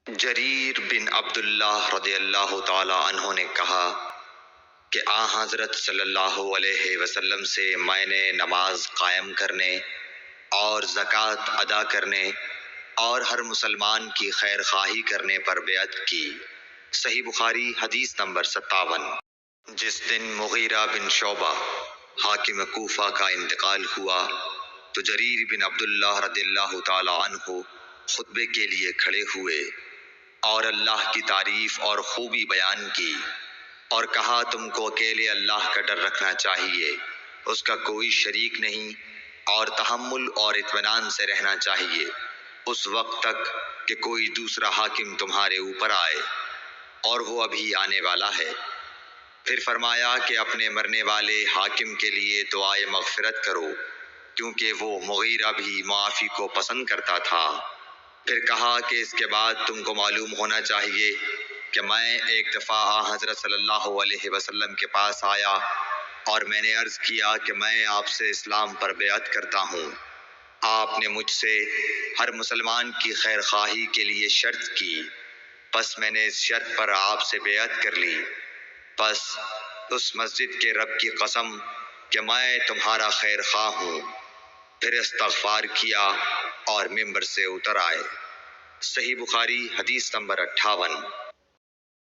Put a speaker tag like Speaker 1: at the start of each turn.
Speaker 1: جریر بن عبداللہ رضی اللہ تعالی عنہ نے کہا کہ حضرت صلی اللہ علیہ وسلم سے میں نے نماز قائم کرنے اور زکوٰۃ ادا کرنے اور ہر مسلمان کی خیر خواہی کرنے پر بیعت کی۔ صحیح بخاری حدیث نمبر 57۔ جس دن مغیرہ بن شعبہ حاکم کوفہ کا انتقال ہوا تو جریر بن عبداللہ رضی اللہ تعالی عنہ خطبے کے لیے کھڑے ہوئے اور اللہ کی تعریف اور خوبی بیان کی اور کہا تم کو اکیلے اللہ کا ڈر رکھنا چاہیے، اس کا کوئی شریک نہیں، اور تحمل اور اطمینان سے رہنا چاہیے اس وقت تک کہ کوئی دوسرا حاکم تمہارے اوپر آئے، اور وہ ابھی آنے والا ہے۔ پھر فرمایا کہ اپنے مرنے والے حاکم کے لیے دعائے مغفرت کرو کیونکہ وہ مغیرہ بھی معافی کو پسند کرتا تھا۔ پھر کہا کہ اس کے بعد تم کو معلوم ہونا چاہیے کہ میں ایک دفعہ حضرت صلی اللہ علیہ وسلم کے پاس آیا اور میں نے عرض کیا کہ میں آپ سے اسلام پر بیعت کرتا ہوں۔ آپ نے مجھ سے ہر مسلمان کی خیر خواہی کے لیے شرط کی، پس میں نے اس شرط پر آپ سے بیعت کر لی۔ پس اس مسجد کے رب کی قسم کہ میں تمہارا خیر خواہ ہوں۔ پھر استغفار کیا اور ممبر سے اتر آئے۔ صحیح بخاری حدیث نمبر 58۔